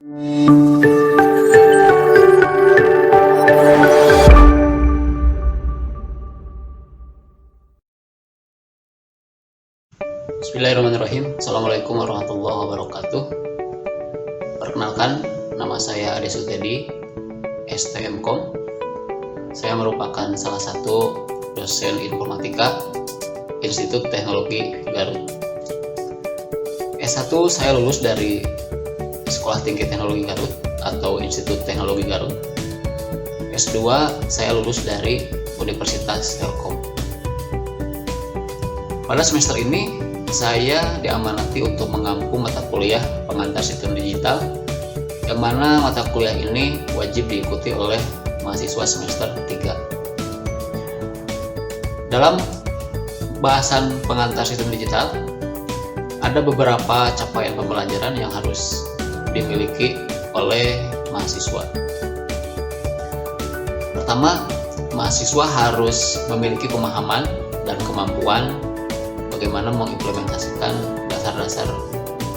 Bismillahirrahmanirrahim. Assalamualaikum warahmatullahi wabarakatuh. Perkenalkan, nama saya Ade Sutedi, STMkom. Saya merupakan salah satu dosen informatika Institut Teknologi Garut. S1 saya lulus dari Sekolah Tinggi Teknologi Garut atau Institut Teknologi Garut. S2 saya lulus dari Universitas Telkom. Pada semester ini saya diamanati untuk mengampu mata kuliah pengantar sistem digital, yang mana mata kuliah ini wajib diikuti oleh mahasiswa semester 3. Dalam bahasan pengantar sistem digital, ada beberapa capaian pembelajaran yang harus dimiliki oleh mahasiswa. Pertama, mahasiswa harus memiliki pemahaman dan kemampuan bagaimana mengimplementasikan dasar-dasar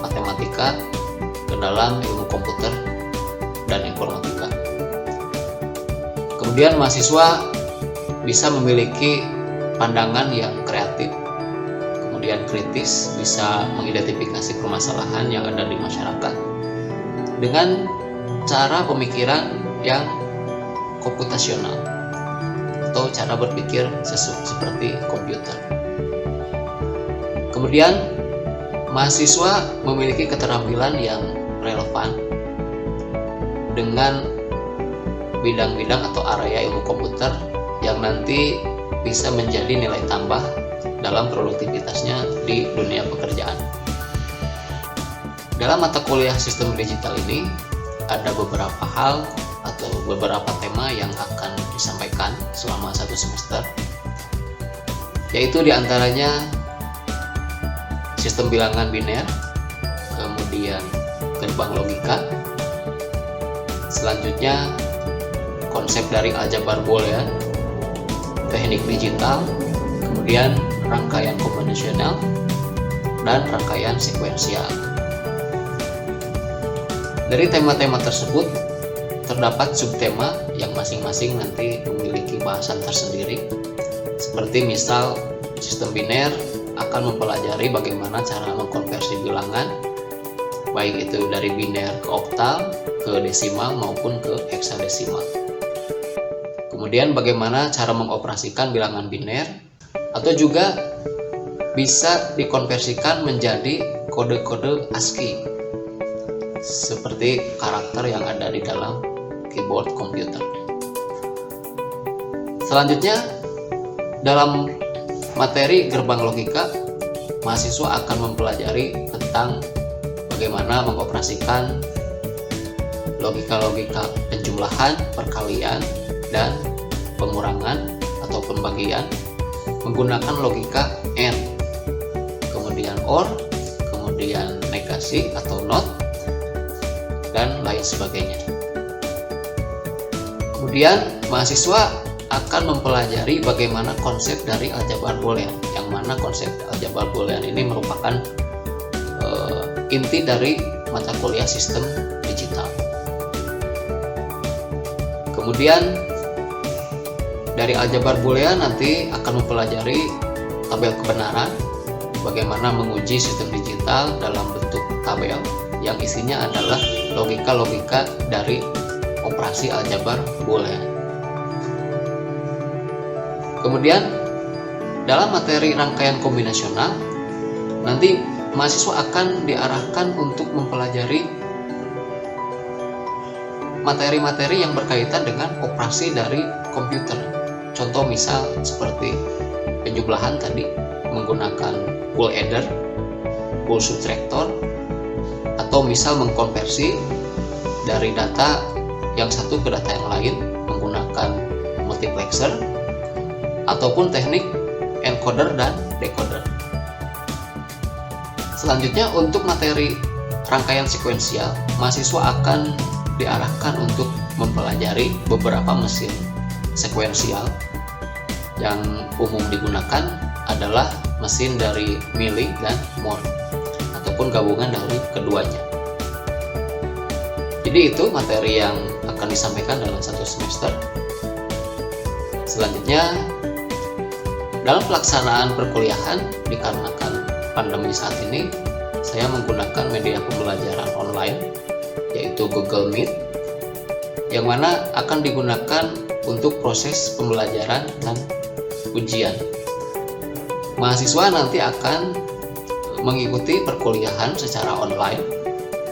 matematika ke dalam ilmu komputer dan informatika. Kemudian mahasiswa bisa memiliki pandangan yang kreatif, kemudian kritis, bisa mengidentifikasi permasalahan yang ada di masyarakat dengan cara pemikiran yang komputasional atau cara berpikir seperti komputer. Kemudian, mahasiswa memiliki keterampilan yang relevan dengan bidang-bidang atau area ilmu komputer yang nanti bisa menjadi nilai tambah dalam produktivitasnya di dunia pekerjaan. Dalam mata kuliah sistem digital ini, ada beberapa hal atau beberapa tema yang akan disampaikan selama satu semester, yaitu diantaranya sistem bilangan biner, kemudian gerbang logika, selanjutnya konsep dari aljabar boolean, teknik digital, kemudian rangkaian konvensional, dan rangkaian sekuensial. Dari tema-tema tersebut terdapat subtema yang masing-masing nanti memiliki bahasan tersendiri, seperti misal sistem biner akan mempelajari bagaimana cara mengkonversi bilangan, baik itu dari biner ke oktal, ke desimal maupun ke heksadesimal. Kemudian bagaimana cara mengoperasikan bilangan biner, atau juga bisa dikonversikan menjadi kode-kode ASCII seperti karakter yang ada di dalam keyboard komputer. Selanjutnya, dalam materi gerbang logika, mahasiswa akan mempelajari tentang bagaimana mengoperasikan logika-logika penjumlahan, perkalian, dan pengurangan atau pembagian menggunakan logika AND, kemudian OR, kemudian negasi atau NOT, dan lain sebagainya. Kemudian mahasiswa akan mempelajari bagaimana konsep dari aljabar boolean, yang mana konsep aljabar boolean ini merupakan inti dari mata kuliah sistem digital. Kemudian dari aljabar boolean nanti akan mempelajari tabel kebenaran, bagaimana menguji sistem digital dalam bentuk tabel yang isinya adalah logika-logika dari operasi aljabar boolean. Kemudian dalam materi rangkaian kombinasional, nanti mahasiswa akan diarahkan untuk mempelajari materi-materi yang berkaitan dengan operasi dari komputer. Contoh misal seperti penjumlahan tadi menggunakan bool adder, bool subtractor, atau misal mengkonversi dari data yang satu ke data yang lain menggunakan multiplexer, ataupun teknik encoder dan decoder. Selanjutnya, untuk materi rangkaian sekuensial, mahasiswa akan diarahkan untuk mempelajari beberapa mesin sekuensial. Yang umum digunakan adalah mesin dari Mealy dan Moore, ataupun gabungan dari keduanya. Jadi itu materi yang akan disampaikan dalam satu semester. Selanjutnya, dalam pelaksanaan perkuliahan dikarenakan pandemi saat ini, saya menggunakan media pembelajaran online yaitu Google Meet, yang mana akan digunakan untuk proses pembelajaran dan ujian. Mahasiswa nanti akan mengikuti perkuliahan secara online,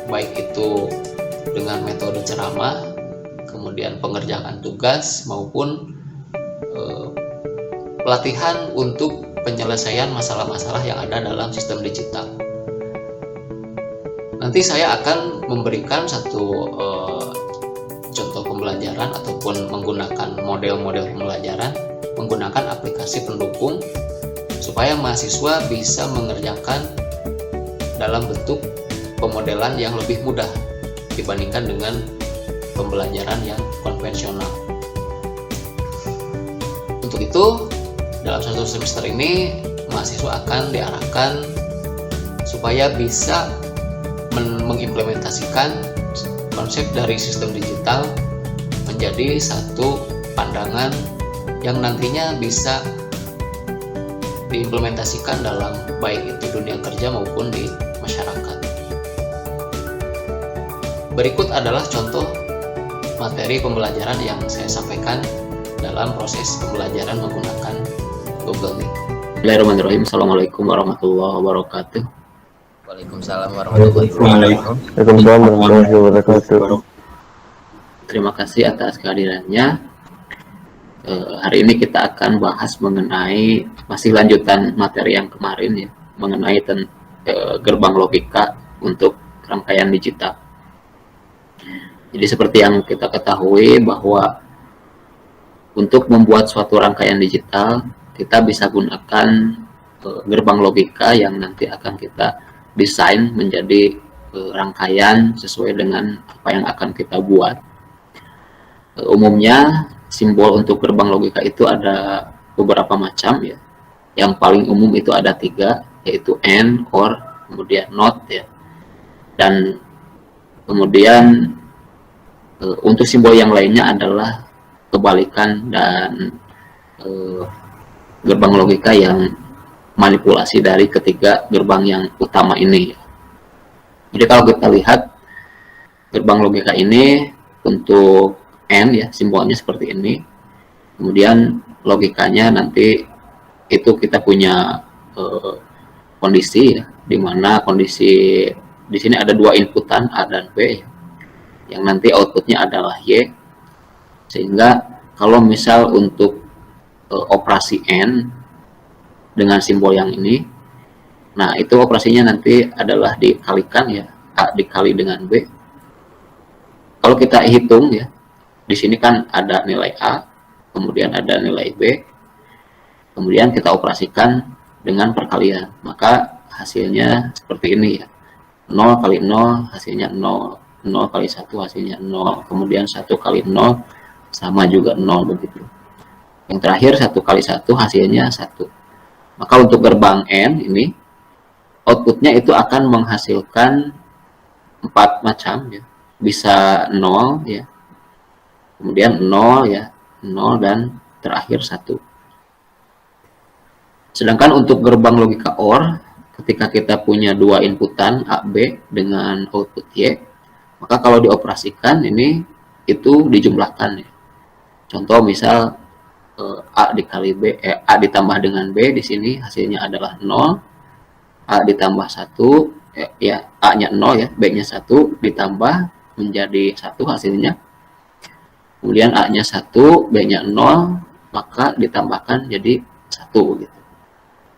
baik itu dengan metode ceramah, kemudian pengerjaan tugas, maupun pelatihan untuk penyelesaian masalah-masalah yang ada dalam sistem digital. Nanti saya akan memberikan satu contoh pembelajaran ataupun menggunakan model-model pembelajaran menggunakan aplikasi pendukung supaya mahasiswa bisa mengerjakan dalam bentuk pemodelan yang lebih mudah dibandingkan dengan pembelajaran yang konvensional. Untuk itu, dalam satu semester ini mahasiswa akan diarahkan supaya bisa mengimplementasikan konsep dari sistem digital menjadi satu pandangan yang nantinya bisa diimplementasikan dalam baik itu dunia kerja maupun di masyarakat. Berikut adalah contoh materi pembelajaran yang saya sampaikan dalam proses pembelajaran menggunakan Google Meet. Bismillahirrahmanirrahim. Assalamualaikum warahmatullahi wabarakatuh. Waalaikumsalam warahmatullahi wabarakatuh. Waalaikumsalam warahmatullahi wabarakatuh. Terima kasih atas kehadirannya. Hari ini kita akan bahas mengenai masih lanjutan materi yang kemarin ya, mengenai gerbang logika untuk rangkaian digital. Jadi seperti yang kita ketahui bahwa untuk membuat suatu rangkaian digital kita bisa gunakan gerbang logika yang nanti akan kita desain menjadi rangkaian sesuai dengan apa yang akan kita buat. Umumnya simbol untuk gerbang logika itu ada beberapa macam ya. Yang paling umum itu ada 3, yaitu AND, OR, kemudian NOT ya. Dan kemudian untuk simbol yang lainnya adalah kebalikan dan gerbang logika yang manipulasi dari ketiga gerbang yang utama ini. Jadi kalau kita lihat gerbang logika ini untuk AND ya, simbolnya seperti ini. Kemudian logikanya nanti itu kita punya kondisi ya, di mana kondisi di sini ada 2 inputan A dan B ya, yang nanti outputnya adalah Y. Sehingga kalau misal untuk operasi AND dengan simbol yang ini, nah itu operasinya nanti adalah dikalikan ya, A dikali dengan B. Kalau kita hitung ya, di sini kan ada nilai A, kemudian ada nilai B, kemudian kita operasikan dengan perkalian, maka hasilnya seperti ini ya, 0 kali 0 hasilnya 0, 0 kali 1 hasilnya 0, kemudian 1 kali 0 sama juga 0 begitu. Yang terakhir 1 kali 1 hasilnya 1. Maka untuk gerbang AND ini outputnya itu akan menghasilkan 4 macam ya, bisa 0 ya, kemudian 0 ya, 0 dan terakhir 1. Sedangkan untuk gerbang logika OR, ketika kita punya 2 inputan A, B dengan output Y, maka kalau dioperasikan ini itu dijumlahkan ya. Contoh misal A dikali B, A ditambah dengan B di sini hasilnya adalah 0, A ditambah 1 ya, A-nya 0 ya, B-nya 1 ditambah menjadi 1 hasilnya. Kemudian A-nya 1, B-nya 0, maka ditambahkan jadi 1 gitu.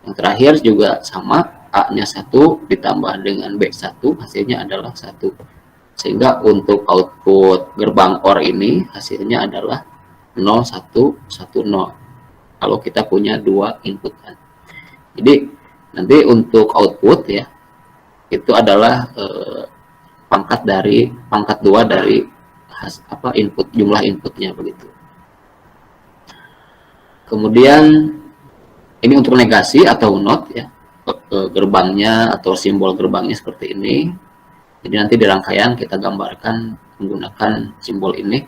Yang terakhir juga sama, A-nya 1 ditambah dengan B1 hasilnya adalah 1. Sehingga untuk output gerbang OR ini hasilnya adalah 0, 1, 1, 0. Kalau kita punya 2 inputan. Jadi nanti untuk output ya, itu adalah pangkat 2 dari input, jumlah inputnya begitu. Kemudian ini untuk negasi atau NOT ya, gerbangnya atau simbol gerbangnya seperti ini. Jadi nanti di rangkaian kita gambarkan menggunakan simbol ini.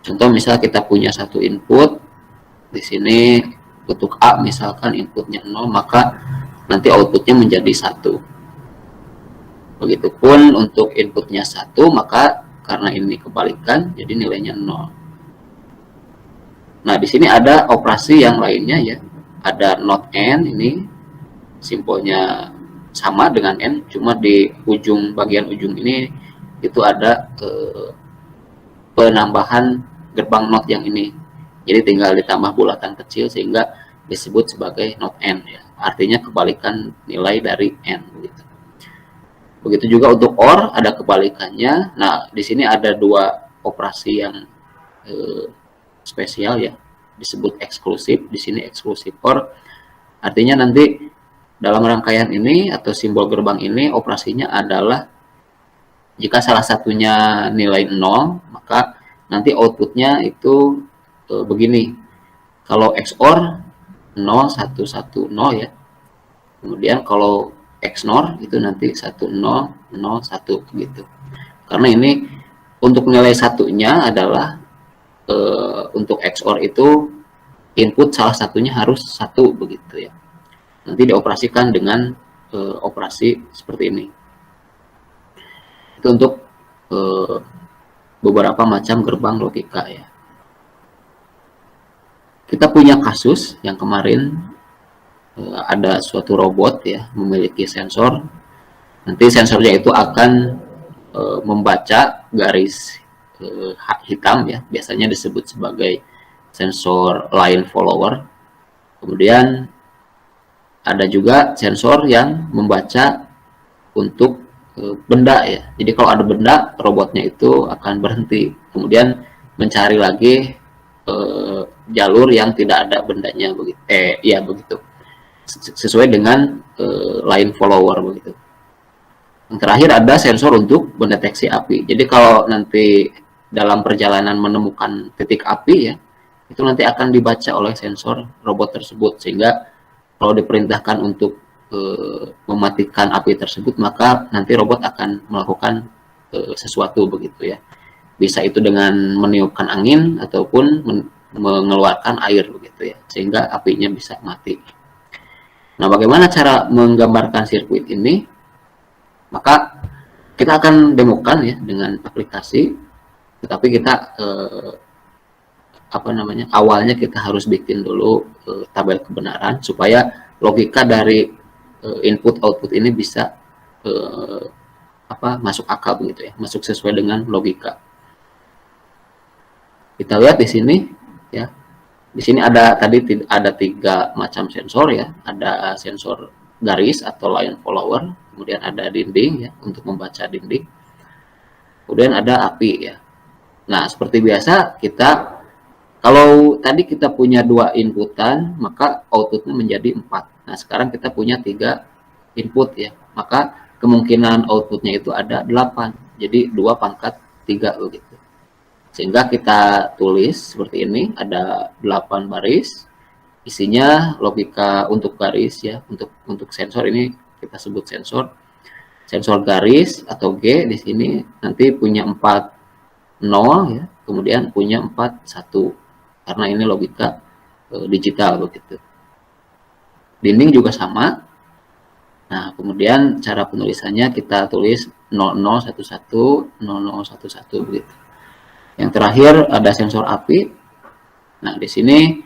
Contoh misal kita punya satu input di sini untuk A, misalkan inputnya 0, maka nanti outputnya menjadi 1. Begitupun untuk inputnya 1, maka karena ini kebalikan jadi nilainya 0. Nah, di sini ada operasi yang lainnya ya. Ada not n, ini simbolnya sama dengan n, cuma di bagian ujung ini itu ada penambahan gerbang not yang ini. Jadi tinggal ditambah bulatan kecil sehingga disebut sebagai not n ya. Artinya kebalikan nilai dari n gitu. Begitu juga untuk OR ada kebalikannya. Nah, di sini ada dua operasi yang spesial ya, disebut eksklusif. Di sini eksklusif OR artinya nanti dalam rangkaian ini atau simbol gerbang ini operasinya adalah jika salah satunya nilai 0, maka nanti outputnya itu begini. Kalau XOR 0 1 1 0 ya. Kemudian kalau XNOR itu nanti 1 0 0 1 gitu. Karena ini untuk nilai satunya adalah untuk XOR itu input salah satunya harus 1 begitu ya. Nanti dioperasikan dengan operasi seperti ini. Itu untuk beberapa macam gerbang logika ya. Kita punya kasus yang kemarin ada suatu robot ya memiliki sensor. Nanti sensornya itu akan membaca garis hitam ya, biasanya disebut sebagai sensor line follower. Kemudian ada juga sensor yang membaca untuk benda ya. Jadi kalau ada benda, robotnya itu akan berhenti, kemudian mencari lagi jalur yang tidak ada bendanya begitu. Ya begitu. Sesuai dengan line follower begitu. Yang terakhir ada sensor untuk mendeteksi api. Jadi kalau nanti dalam perjalanan menemukan titik api ya, itu nanti akan dibaca oleh sensor robot tersebut, sehingga kalau diperintahkan untuk mematikan api tersebut, maka nanti robot akan melakukan sesuatu begitu ya. Bisa itu dengan meniupkan angin ataupun mengeluarkan air begitu ya, sehingga apinya bisa mati. Nah, bagaimana cara menggambarkan sirkuit ini? Maka kita akan demokan ya dengan aplikasi, tetapi kita awalnya kita harus bikin dulu tabel kebenaran supaya logika dari input output ini bisa masuk akal begitu ya, masuk sesuai dengan logika. Kita lihat di sini ya. Di sini ada 3 macam sensor ya. Ada sensor garis atau line follower, kemudian ada dinding ya untuk membaca dinding. Kemudian ada api ya. Nah, seperti biasa kita kalau tadi kita punya 2 inputan, maka outputnya menjadi 4. Nah, sekarang kita punya 3 input ya. Maka kemungkinan outputnya itu ada 8. Jadi 2 pangkat 3 begitu. Sehingga kita tulis seperti ini, ada 8 baris. Isinya logika untuk garis ya, untuk sensor ini kita sebut sensor. Sensor garis atau G di sini nanti punya 4 0 ya, kemudian punya 4 1. Karena ini logika digital begitu. Dinding juga sama. Nah, kemudian cara penulisannya kita tulis 0011 0011 begitu. Yang terakhir ada sensor api. Nah, di sini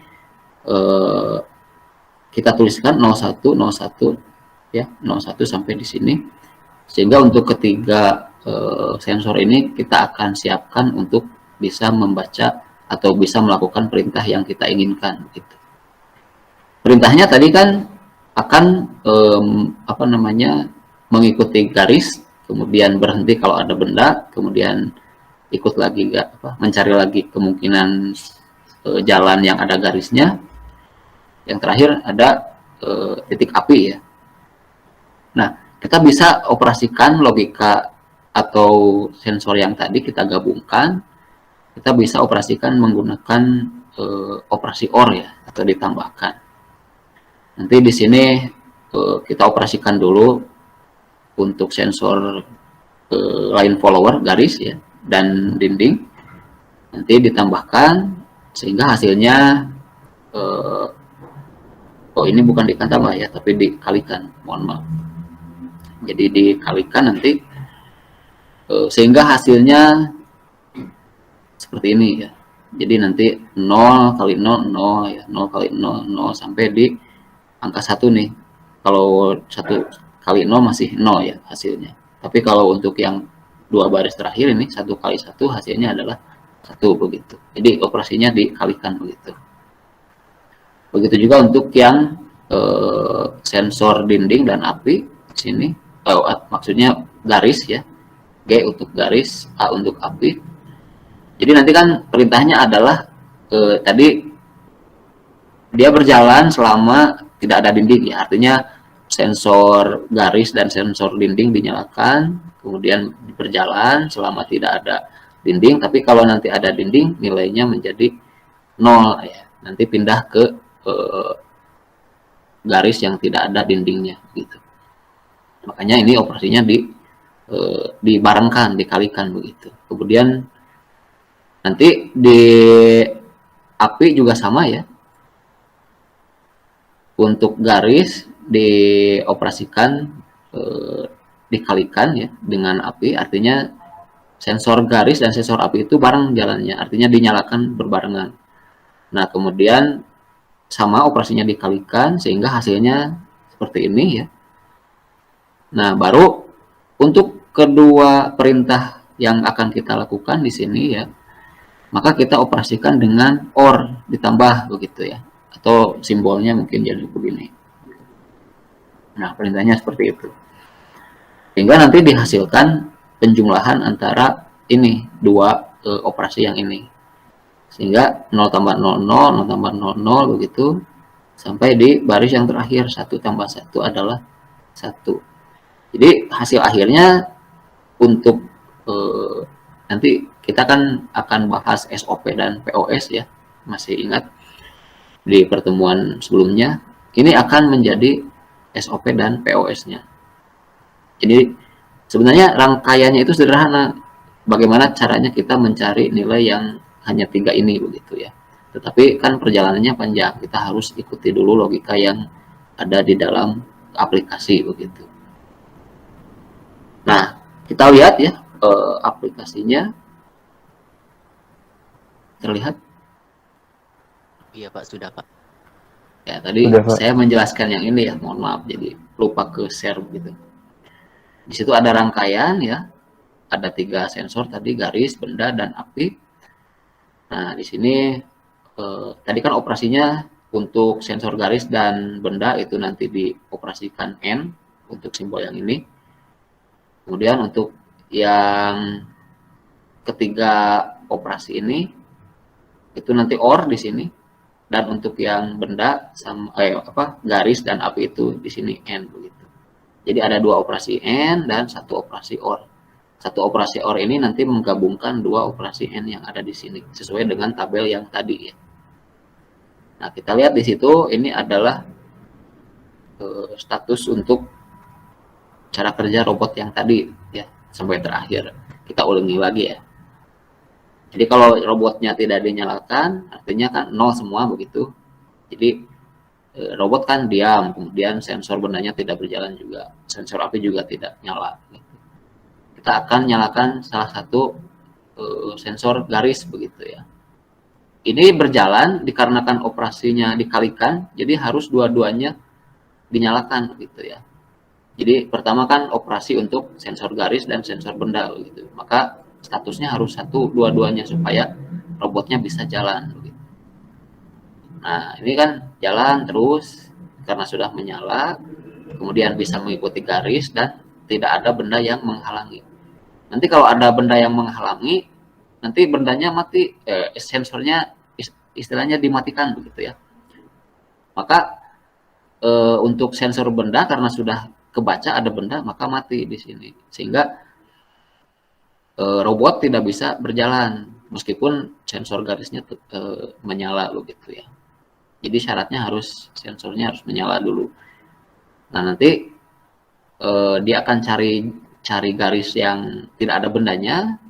kita tuliskan 01 01 ya, 01 sampai di sini. Sehingga untuk ketiga sensor ini kita akan siapkan untuk bisa membaca atau bisa melakukan perintah yang kita inginkan gitu. Perintahnya tadi kan akan mengikuti garis, kemudian berhenti kalau ada benda, kemudian ikut lagi mencari lagi kemungkinan jalan yang ada garisnya. Yang terakhir ada titik api ya. Nah, kita bisa operasikan logika atau sensor yang tadi kita gabungkan. Kita bisa operasikan menggunakan operasi OR ya, atau ditambahkan. Nanti di sini kita operasikan dulu untuk sensor line follower garis ya dan dinding, nanti ditambahkan sehingga hasilnya oh ini bukan ditambah ya, tapi dikalikan, mohon maaf. Jadi dikalikan nanti sehingga hasilnya seperti ini ya. Jadi nanti 0 kali 0 0 ya, 0 kali 0 0 sampai di angka 1 nih. Kalau 1 kali 0 masih 0 ya hasilnya. Tapi kalau untuk yang 2 baris terakhir ini 1 kali 1 hasilnya adalah 1 begitu. Jadi operasinya dikalikan begitu. Begitu juga untuk yang sensor dinding dan api di sini. Maksudnya garis ya. G untuk garis, A untuk api. Jadi nanti kan perintahnya adalah tadi dia berjalan selama tidak ada dinding ya. Artinya sensor garis dan sensor dinding dinyalakan, kemudian berjalan selama tidak ada dinding. Tapi kalau nanti ada dinding, nilainya menjadi 0 ya. Nanti pindah ke garis yang tidak ada dindingnya gitu. Makanya ini operasinya dibarengkan, dikalikan begitu. Kemudian nanti di api juga sama ya. Untuk garis dioperasikan dikalikan ya dengan api, artinya sensor garis dan sensor api itu bareng jalannya, artinya dinyalakan berbarengan. Nah, kemudian sama operasinya dikalikan sehingga hasilnya seperti ini ya. Nah, baru untuk kedua perintah yang akan kita lakukan di sini ya, maka kita operasikan dengan OR ditambah begitu ya, atau simbolnya mungkin jadi begini. Nah, perintahnya seperti itu. Sehingga nanti dihasilkan penjumlahan antara ini dua operasi yang ini. Sehingga 0 tambah 00, 0 tambah 00 begitu sampai di baris yang terakhir 1 tambah 1 adalah 1. Jadi hasil akhirnya untuk nanti kita kan akan bahas SOP dan POS ya, masih ingat di pertemuan sebelumnya. Ini akan menjadi SOP dan POS-nya. Jadi sebenarnya rangkaiannya itu sederhana. Bagaimana caranya kita mencari nilai yang hanya 3 ini begitu ya. Tetapi kan perjalanannya panjang. Kita harus ikuti dulu logika yang ada di dalam aplikasi begitu. Nah, kita lihat ya aplikasinya. Terlihat? Iya Pak, sudah Pak. Ya, tadi Sudah, Pak. saya menjelaskan yang ini ya, mohon maaf, jadi lupa ke share gitu. Di situ ada rangkaian ya, ada 3 sensor tadi, garis, benda, dan api. Nah, di sini tadi kan operasinya untuk sensor garis dan benda itu nanti dioperasikan N untuk simbol yang ini. Kemudian untuk yang ketiga operasi ini itu nanti OR di sini, dan untuk yang benda sama garis dan api itu di sini N begitu. Jadi ada 2 operasi N dan 1 operasi OR. 1 operasi OR ini nanti menggabungkan 2 operasi N yang ada di sini sesuai dengan tabel yang tadi ya. Nah, kita lihat di situ ini adalah status untuk cara kerja robot yang tadi ya sampai terakhir. Kita ulangi lagi ya. Jadi kalau robotnya tidak dinyalakan, artinya kan 0 semua begitu. Jadi robot kan diam, kemudian sensor bendanya tidak berjalan juga, sensor api juga tidak nyala. Kita akan nyalakan salah satu sensor garis begitu ya. Ini berjalan dikarenakan operasinya dikalikan, jadi harus dua-duanya dinyalakan begitu ya. Jadi pertama kan operasi untuk sensor garis dan sensor benda begitu. Maka statusnya harus dua-duanya supaya robotnya bisa jalan begitu. Nah, ini kan jalan terus karena sudah menyala, kemudian bisa mengikuti garis dan tidak ada benda yang menghalangi. Nanti kalau ada benda yang menghalangi, nanti bendanya mati, sensornya istilahnya dimatikan begitu ya. Maka untuk sensor benda karena sudah kebaca ada benda, maka mati di sini. Sehingga robot tidak bisa berjalan meskipun sensor garisnya menyala begitu ya. Jadi syaratnya sensornya harus menyala dulu. Nah, nanti dia akan cari cari garis yang tidak ada bendanya,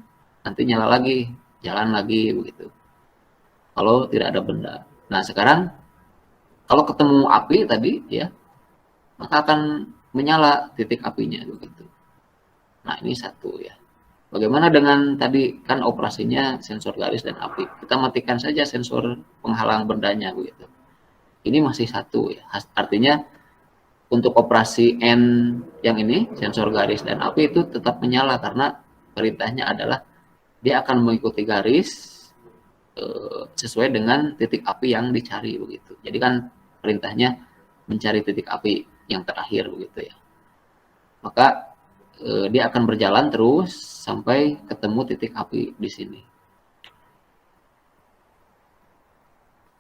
nanti nyala lagi, jalan lagi begitu. Kalau tidak ada benda. Nah sekarang kalau ketemu api tadi ya, maka akan menyala titik apinya begitu. Nah ini satu ya. Bagaimana dengan tadi kan operasinya sensor garis dan api? Kita matikan saja sensor penghalang bendanya begitu. Ini masih satu ya. Artinya untuk operasi N yang ini sensor garis dan api itu tetap menyala karena perintahnya adalah dia akan mengikuti garis sesuai dengan titik api yang dicari begitu. Jadi kan perintahnya mencari titik api yang terakhir begitu ya. Maka dia akan berjalan terus sampai ketemu titik api di sini.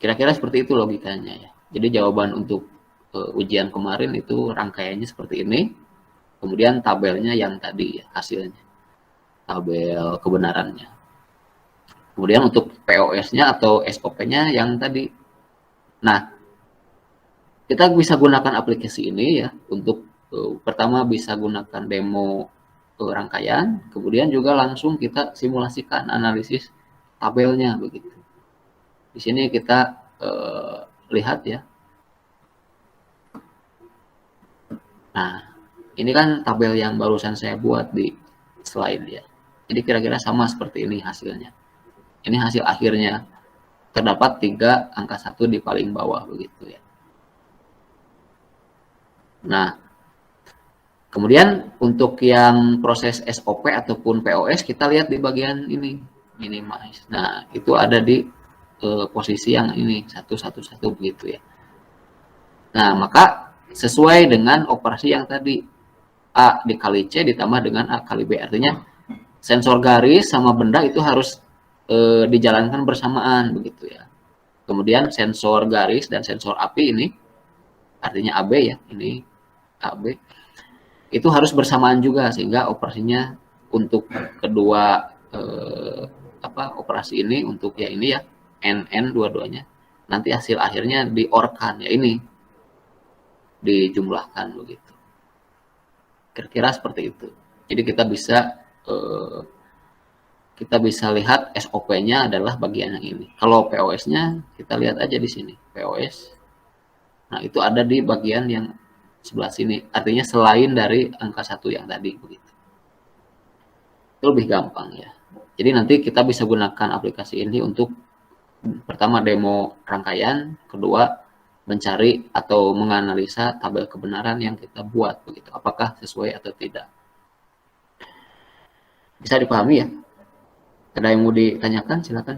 Kira-kira seperti itu logikanya ya. Jadi jawaban untuk ujian kemarin itu rangkaiannya seperti ini. Kemudian tabelnya yang tadi ya, hasilnya. Tabel kebenarannya. Kemudian untuk POS-nya atau SOP-nya yang tadi. Nah, kita bisa gunakan aplikasi ini ya untuk pertama bisa gunakan demo rangkaian, kemudian juga langsung kita simulasikan analisis tabelnya begitu. Di sini kita lihat ya. Nah, ini kan tabel yang barusan saya buat di slide ya. Jadi kira-kira sama seperti ini hasilnya. Ini hasil akhirnya. Terdapat 3 angka 1 di paling bawah begitu ya. Nah, kemudian untuk yang proses SOP ataupun POS kita lihat di bagian ini, minimize. Nah, itu ada di posisi yang ini 111 begitu ya. Nah, maka sesuai dengan operasi yang tadi A dikali C ditambah dengan A kali B, artinya sensor garis sama benda itu harus dijalankan bersamaan begitu ya. Kemudian sensor garis dan sensor api ini artinya AB ya, ini AB itu harus bersamaan juga sehingga operasinya untuk kedua operasi ini untuk ya ini ya NN dua-duanya nanti hasil akhirnya diorkan ya ini dijumlahkan begitu. Kira-kira seperti itu. Jadi kita bisa lihat SOP-nya adalah bagian yang ini. Kalau POS-nya kita lihat aja di sini. POS. Nah, itu ada di bagian yang sebelah sini. Artinya selain dari angka 1 yang tadi begitu. Itu lebih gampang ya. Jadi nanti kita bisa gunakan aplikasi ini untuk pertama demo rangkaian, kedua mencari atau menganalisa tabel kebenaran yang kita buat begitu, apakah sesuai atau tidak. Bisa dipahami ya? Ada yang mau ditanyakan? Silakan.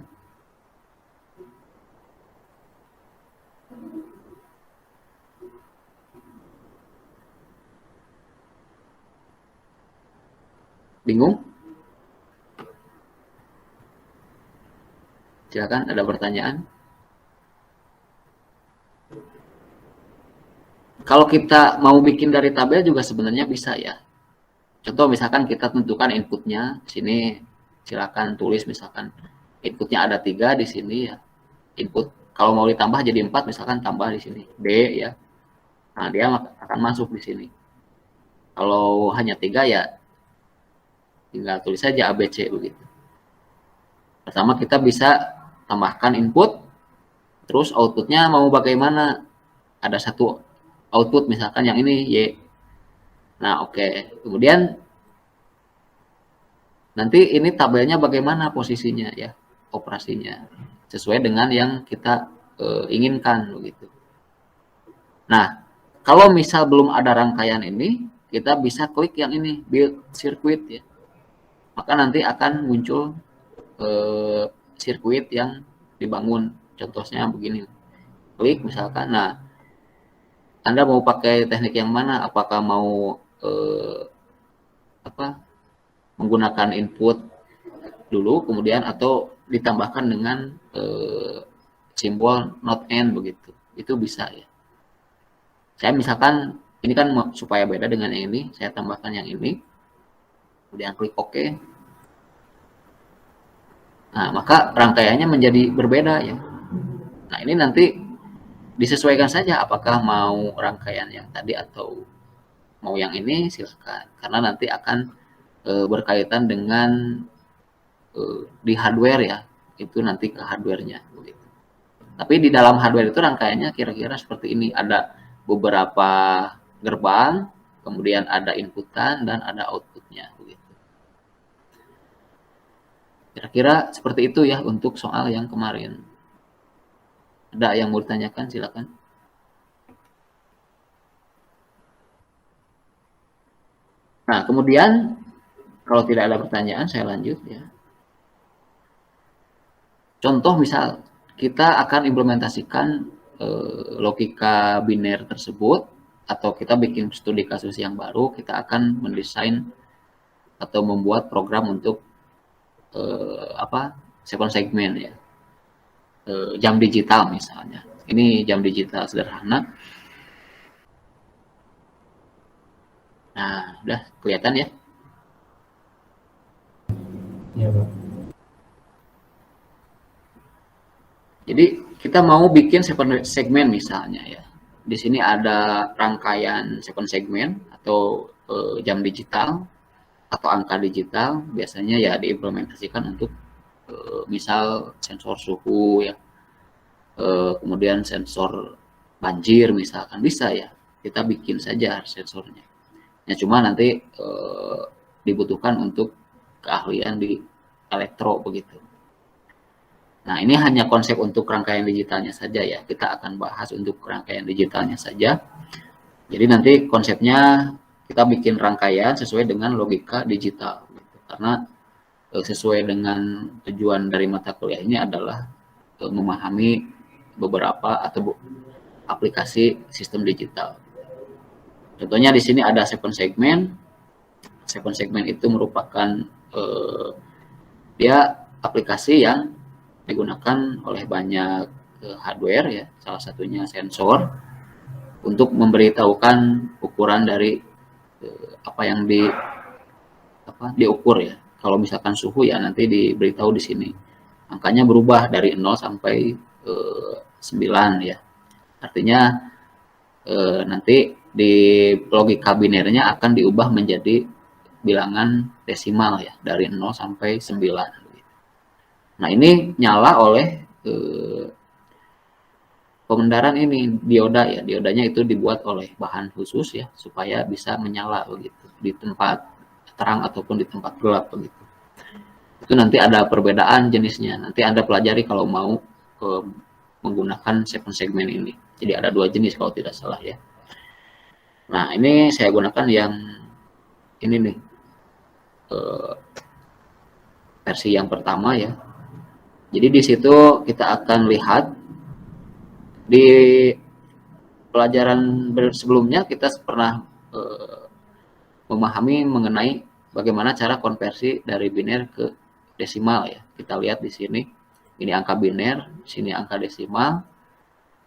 Bingung? Silakan, ada pertanyaan? Kalau kita mau bikin dari tabel juga sebenarnya bisa ya. Contoh misalkan kita tentukan inputnya, sini silakan tulis misalkan inputnya ada 3 di sini ya. Input kalau mau ditambah jadi 4 misalkan tambah di sini D ya. Nah, dia akan masuk di sini. Kalau hanya 3 ya tinggal tulis saja ABC begitu. Pertama kita bisa tambahkan input, terus outputnya mau bagaimana? Ada satu output misalkan yang ini Y. Nah, oke. Kemudian nanti ini tabelnya bagaimana posisinya ya, operasinya sesuai dengan yang kita inginkan begitu. Nah, kalau misal belum ada rangkaian ini, kita bisa klik yang ini build circuit ya. Maka nanti akan muncul sirkuit yang dibangun. Contohnya begini. Klik misalkan. Nah, Anda mau pakai teknik yang mana? Apakah mau menggunakan input dulu kemudian atau ditambahkan dengan simbol not end begitu. Itu bisa ya. Saya misalkan ini kan supaya beda dengan yang ini, saya tambahkan yang ini. Kemudian klik OK. Nah, maka rangkaiannya menjadi berbeda ya. Nah, ini nanti disesuaikan saja apakah mau rangkaian yang tadi atau mau yang ini, silakan. Karena nanti akan berkaitan dengan di hardware ya, itu nanti ke hardware-nya begitu. Tapi di dalam hardware itu rangkaiannya kira-kira seperti ini, ada beberapa gerbang, kemudian ada inputan dan ada outputnya begitu. Kira-kira seperti itu ya untuk soal yang kemarin. Ada yang mau ditanyakan, silakan. Nah, kemudian kalau tidak ada pertanyaan, saya lanjut ya. Contoh misal, kita akan implementasikan logika biner tersebut, atau kita bikin studi kasus yang baru, kita akan mendesain atau membuat program untuk second segment ya. Jam digital misalnya. Ini jam digital sederhana. Nah, udah kelihatan ya? Iya, Pak. Jadi kita mau bikin second segment misalnya ya. Di sini ada rangkaian second segment atau jam digital atau angka digital, biasanya ya diimplementasikan untuk misal sensor suhu ya, kemudian sensor banjir misalkan, bisa ya, kita bikin saja sensornya. Ya cuma nanti dibutuhkan untuk keahlian di elektro begitu. Nah, ini hanya konsep untuk rangkaian digitalnya saja ya. Kita akan bahas untuk rangkaian digitalnya saja. Jadi nanti konsepnya kita bikin rangkaian sesuai dengan logika digital. Gitu. Karena sesuai dengan tujuan dari mata kuliah ini adalah memahami beberapa atau aplikasi sistem digital. Contohnya di sini ada second segment. Second segment itu merupakan dia aplikasi yang digunakan oleh banyak hardware ya, salah satunya sensor, untuk memberitahukan ukuran dari apa yang diukur ya. Kalau misalkan suhu ya nanti diberitahu di sini. Angkanya berubah dari 0 sampai 9 ya. Artinya nanti di logika binernya akan diubah menjadi bilangan desimal ya, dari 0 sampai 9. Nah, ini nyala oleh pengendaraan ini dioda ya. Diodanya itu dibuat oleh bahan khusus ya, supaya bisa menyala begitu di tempat terang ataupun di tempat gelap begitu. Itu nanti ada perbedaan jenisnya. Nanti Anda pelajari kalau mau menggunakan second segment ini. Jadi ada 2 jenis kalau tidak salah ya. Nah, ini saya gunakan yang ini nih, versi yang pertama ya. Jadi di situ kita akan lihat di pelajaran sebelumnya kita pernah memahami mengenai bagaimana cara konversi dari biner ke desimal ya. Kita lihat di sini, ini angka biner, di sini angka desimal.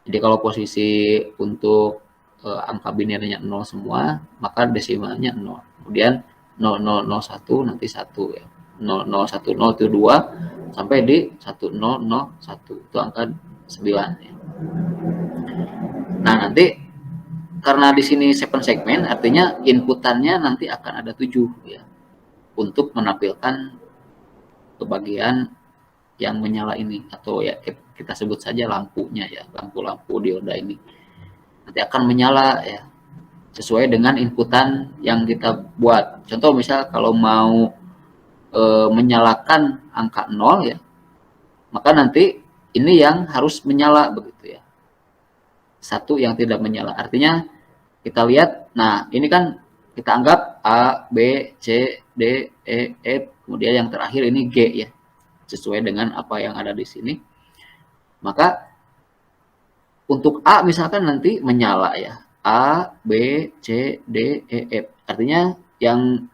Jadi kalau posisi untuk angka binernya 0 semua, maka desimalnya 0. Kemudian 0001 nanti 1 ya. 0010 itu 2 sampai di 1001 itu angka 9 ya. Nah, nanti karena di sini second segment artinya inputannya nanti akan ada 7 ya. Untuk menampilkan bagian yang menyala ini, atau ya kita sebut saja lampunya ya, lampu-lampu dioda ini. Nanti akan menyala ya sesuai dengan inputan yang kita buat. Contoh misal kalau mau menyalakan angka 0 ya, maka nanti ini yang harus menyala begitu ya. 1 yang tidak menyala. Artinya kita lihat, nah ini kan kita anggap A, B, C, D, E, F, kemudian yang terakhir ini G ya. Sesuai dengan apa yang ada di sini. Maka untuk A misalkan nanti menyala ya. A, B, C, D, E, F. Artinya yang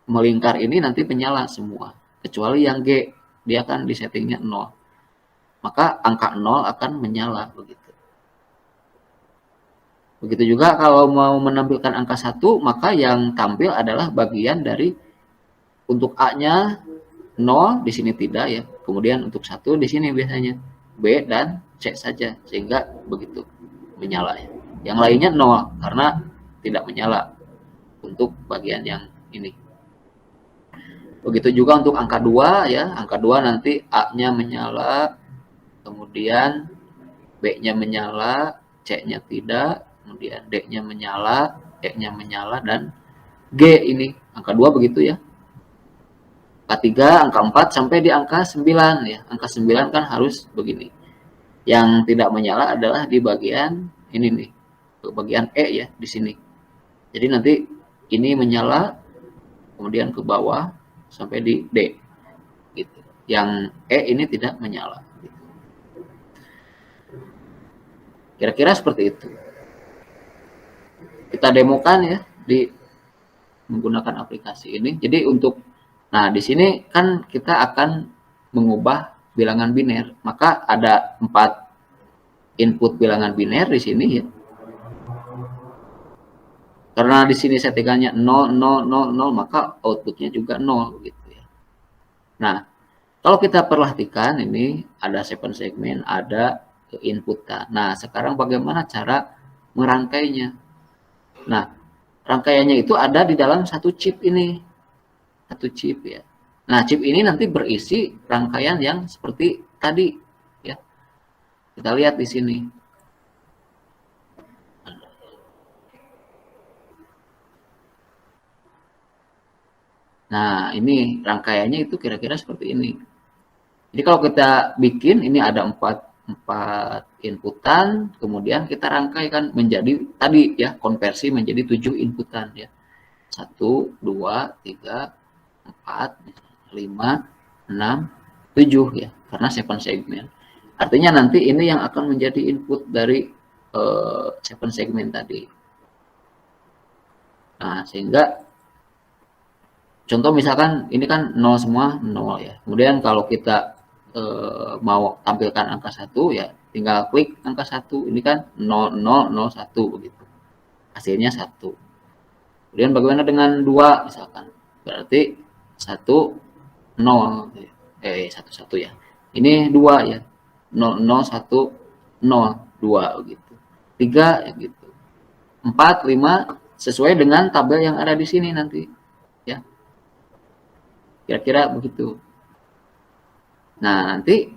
melingkar ini nanti menyala semua, kecuali yang G, dia akan disettingnya 0. Maka angka 0 akan menyala begitu. Begitu juga kalau mau menampilkan angka 1, maka yang tampil adalah bagian dari untuk A-nya 0 di sini tidak ya. Kemudian untuk 1 di sini biasanya B dan C saja, sehingga begitu menyala ya. Yang lainnya 0 karena tidak menyala untuk bagian yang ini. Begitu juga untuk angka 2 ya. Angka 2 nanti A-nya menyala, kemudian B-nya menyala, C-nya tidak, kemudian D-nya menyala, E-nya menyala, dan G ini. Angka 2 begitu ya. Angka 3, angka 4 sampai di angka 9 ya. Angka 9 kan harus begini. Yang tidak menyala adalah di bagian ini nih. Bagian E ya di sini. Jadi nanti ini menyala, kemudian ke bawah sampai di D gitu. Yang E ini tidak menyala gitu. Kira-kira seperti itu. Kita demokan ya di menggunakan aplikasi ini. Jadi di sini kan kita akan mengubah bilangan biner. Maka ada 4 input bilangan biner di sini ya. Karena di sini settingannya 0, 0, 0, 0, maka outputnya juga 0 gitu ya. Nah, kalau kita perhatikan ini ada 7 segmen, ada input. Nah, sekarang bagaimana cara merangkainya? Nah, rangkaiannya itu ada di dalam satu chip ini. Satu chip ya. Nah, chip ini nanti berisi rangkaian yang seperti tadi ya. Kita lihat di sini. Nah, ini rangkaiannya itu kira-kira seperti ini. Jadi kalau kita bikin, ini ada 4 inputan, kemudian kita rangkaikan menjadi tadi ya, konversi menjadi 7 inputan ya. 1, 2, 3, 4, 5, 6, 7 ya, karena 7 segmen. Artinya nanti ini yang akan menjadi input dari 7 segmen tadi. Nah, sehingga contoh misalkan ini kan 0 semua, 0 ya. Kemudian kalau kita mau tampilkan angka 1 ya, tinggal klik angka 1. Ini kan 0001 begitu. Hasilnya 1. Kemudian bagaimana dengan 2 misalkan? Berarti 1 0 11 ya. Ini 2 ya. 0010 2 begitu. 3 ya gitu. 4 5 sesuai dengan tabel yang ada di sini nanti ya. Kira-kira begitu. Nah, nanti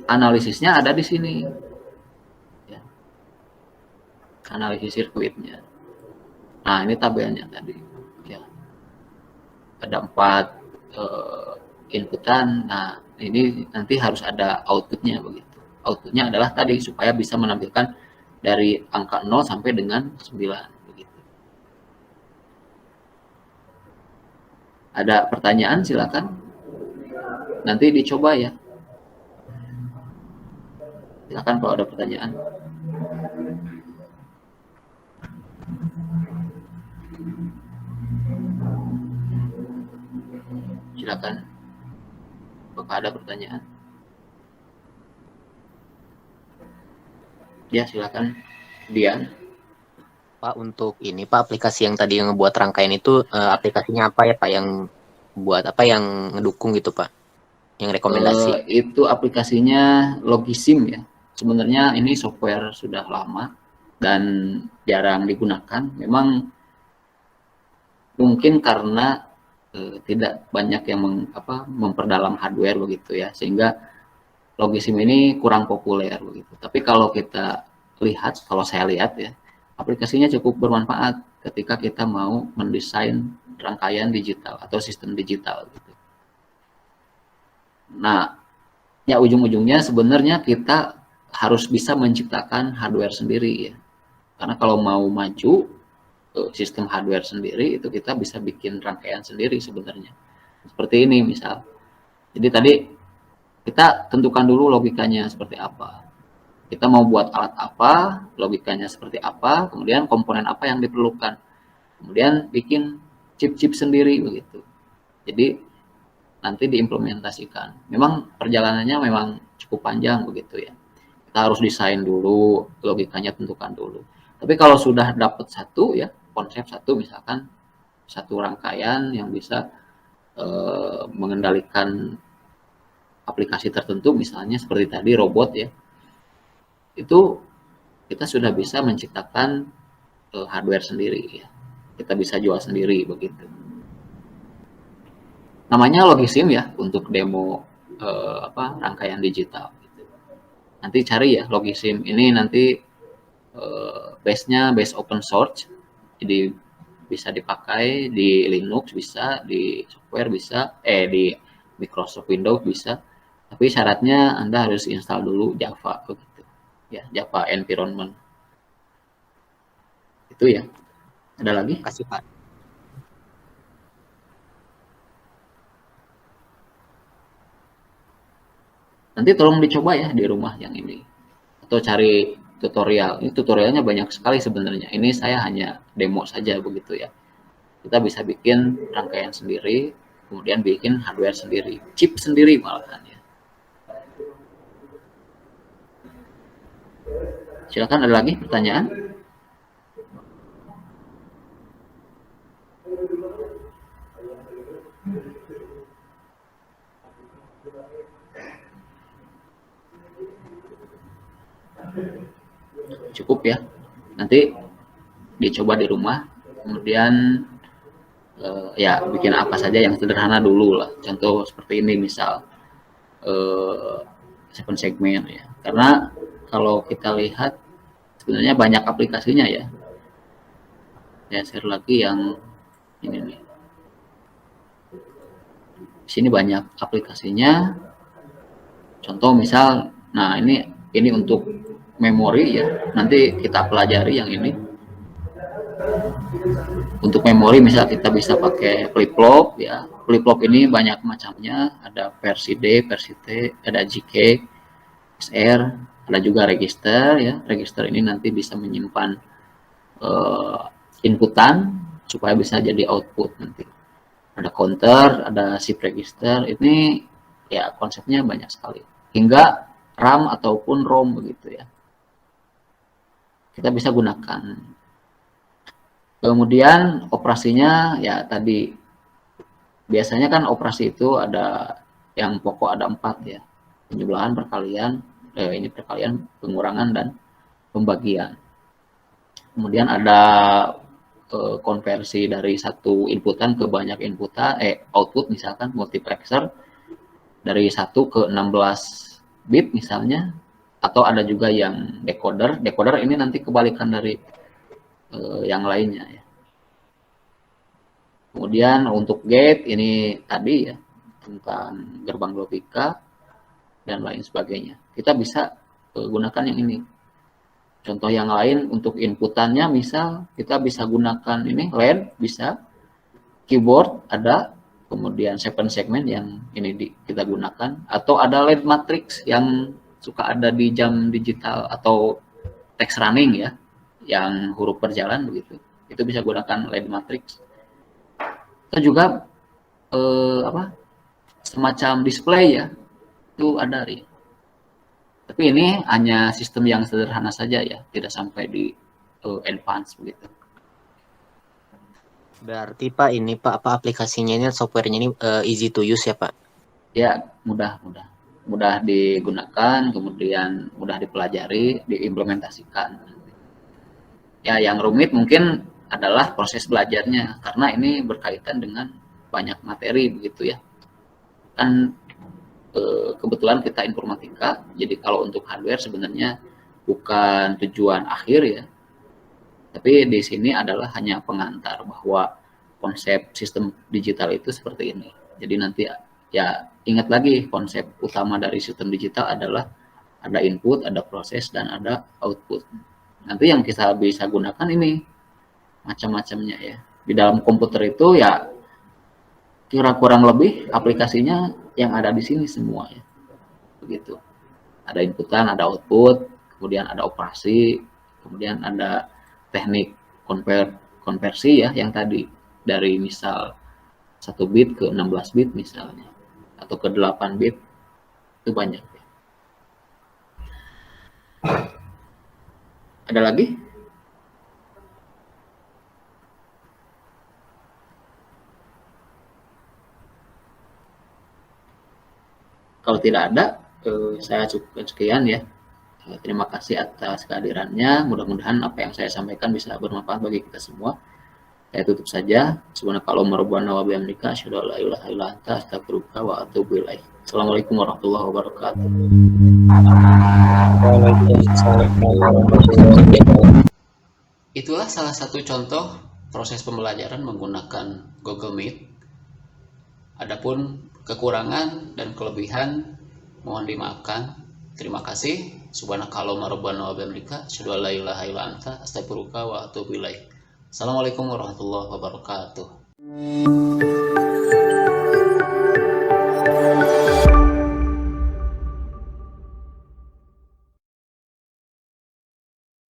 analisisnya ada di sini. Ya. Analisis sirkuitnya. Nah, ini tabelnya tadi. Ya. Ada 4 inputan. Nah, ini nanti harus ada outputnya begitu. Outputnya adalah tadi supaya bisa menampilkan dari angka 0 sampai dengan 9 begitu. Ada pertanyaan silakan. Nanti dicoba ya. Silakan kalau ada pertanyaan. Silakan. Apakah ada pertanyaan? Ya, silakan. Dian. Pak, untuk ini Pak, aplikasi yang tadi yang ngebuat rangkaian itu aplikasinya apa ya Pak, yang buat apa, yang ngedukung gitu Pak, yang rekomendasi? Itu aplikasinya Logisim ya. Sebenarnya ini software sudah lama dan jarang digunakan. Memang mungkin karena tidak banyak yang memperdalam hardware begitu ya, sehingga Logisim ini kurang populer begitu. Tapi kalau kita lihat, kalau saya lihat ya, aplikasinya cukup bermanfaat ketika kita mau mendesain rangkaian digital atau sistem digital gitu. Nah, ya ujung-ujungnya sebenarnya kita harus bisa menciptakan hardware sendiri ya. Karena kalau mau maju sistem hardware sendiri, itu kita bisa bikin rangkaian sendiri sebenarnya. Seperti ini misal. Jadi tadi kita tentukan dulu logikanya seperti apa. Kita mau buat alat apa, logikanya seperti apa, kemudian komponen apa yang diperlukan. Kemudian bikin chip-chip sendiri begitu. Jadi nanti diimplementasikan. Memang perjalanannya memang cukup panjang begitu ya. Kita harus desain dulu, logikanya tentukan dulu. Tapi kalau sudah dapat satu ya, konsep satu misalkan satu rangkaian yang bisa mengendalikan aplikasi tertentu, misalnya seperti tadi robot ya, itu kita sudah bisa menciptakan hardware sendiri ya. Kita bisa jual sendiri begitu. namanya Logisim ya untuk demo rangkaian digital. Gitu. Nanti cari ya Logisim ini nanti base-nya base open source, jadi bisa dipakai di Linux bisa, di software bisa, di Microsoft Windows bisa. Tapi syaratnya Anda harus install dulu Java begitu. Ya, Java environment. Itu ya. Ada lagi? Kasih Pak. Nanti tolong dicoba ya di rumah yang ini. Atau cari tutorial. Ini tutorialnya banyak sekali sebenarnya. Ini saya hanya demo saja begitu ya. Kita bisa bikin rangkaian sendiri, kemudian bikin hardware sendiri, chip sendiri malahan ya. Silakan, ada lagi pertanyaan? Cukup ya. Nanti dicoba di rumah, kemudian ya bikin apa saja yang sederhana dulu lah. Contoh seperti ini misal 7 segmen ya. Karena kalau kita lihat sebenarnya banyak aplikasinya ya. Saya share lagi yang ini nih. Di sini banyak aplikasinya. Contoh misal, nah ini untuk memori ya. Nanti kita pelajari yang ini. Untuk memori misal kita bisa pakai flip-flop ya. Flip-flop ini banyak macamnya, ada versi D, versi T, ada JK, XR, ada juga register ya. Register ini nanti bisa menyimpan inputan supaya bisa jadi output nanti. Ada counter, ada shift register. Ini ya konsepnya banyak sekali. Hingga RAM ataupun ROM begitu ya. Kita bisa gunakan. Kemudian operasinya ya tadi biasanya kan operasi itu ada yang pokok ada 4 ya, penjumlahan, perkalian, perkalian, pengurangan dan pembagian. Kemudian ada konversi dari satu inputan ke banyak inputan, output misalkan multiplexer dari 1 ke 16 bit misalnya, atau ada juga yang decoder. Decoder ini nanti kebalikan dari yang lainnya ya. Kemudian untuk gate ini tadi ya tentang gerbang logika dan lain sebagainya. Kita bisa gunakan yang ini. Contoh yang lain untuk inputannya misal kita bisa gunakan ini LED bisa, keyboard ada, kemudian 7 segmen yang ini kita gunakan, atau ada LED matrix yang suka ada di jam digital atau text running ya, yang huruf berjalan begitu, itu bisa gunakan LED matrix. Atau juga semacam display ya, itu ada ya. Tapi ini hanya sistem yang sederhana saja ya, tidak sampai di advance begitu. Berarti Pak ini Pak apa aplikasinya ini softwarenya ini easy to use ya Pak? Ya mudah digunakan, kemudian mudah dipelajari, diimplementasikan. Ya yang rumit mungkin adalah proses belajarnya, karena ini berkaitan dengan banyak materi begitu ya. Kan kebetulan kita informatika, jadi kalau untuk hardware sebenarnya bukan tujuan akhir ya, tapi di sini adalah hanya pengantar bahwa konsep sistem digital itu seperti ini. Jadi nanti ya ingat lagi konsep utama dari sistem digital adalah ada input, ada proses, dan ada output. Nanti yang kita bisa gunakan ini macam-macamnya ya. Di dalam komputer itu ya kurang lebih aplikasinya yang ada di sini semua ya. Begitu. Ada inputan, ada output, kemudian ada operasi, kemudian ada teknik konversi ya yang tadi dari misal 1 bit ke 16 bit misalnya, atau ke 8 bit, itu banyak ya. Ada lagi? Kalau tidak ada, saya cukupkan sekian ya. Terima kasih atas kehadirannya. Mudah-mudahan apa yang saya sampaikan bisa bermanfaat bagi kita semua. Saya tutup saja. Subhanakallahumma rabbana wa bihamdika asyhadu an la ilaha illa anta astaghfiruka wa atubu ilaik. Assalamualaikum warahmatullahi wabarakatuh. Itulah salah satu contoh proses pembelajaran menggunakan Google Meet. Adapun kekurangan dan kelebihan mohon dimaafkan. Terima kasih. Subhanakallahumma rabbana wa bihamdika asyhadu an la ilaha illa anta astaghfiruka wa atubu ilaik. Assalamualaikum warahmatullahi wabarakatuh.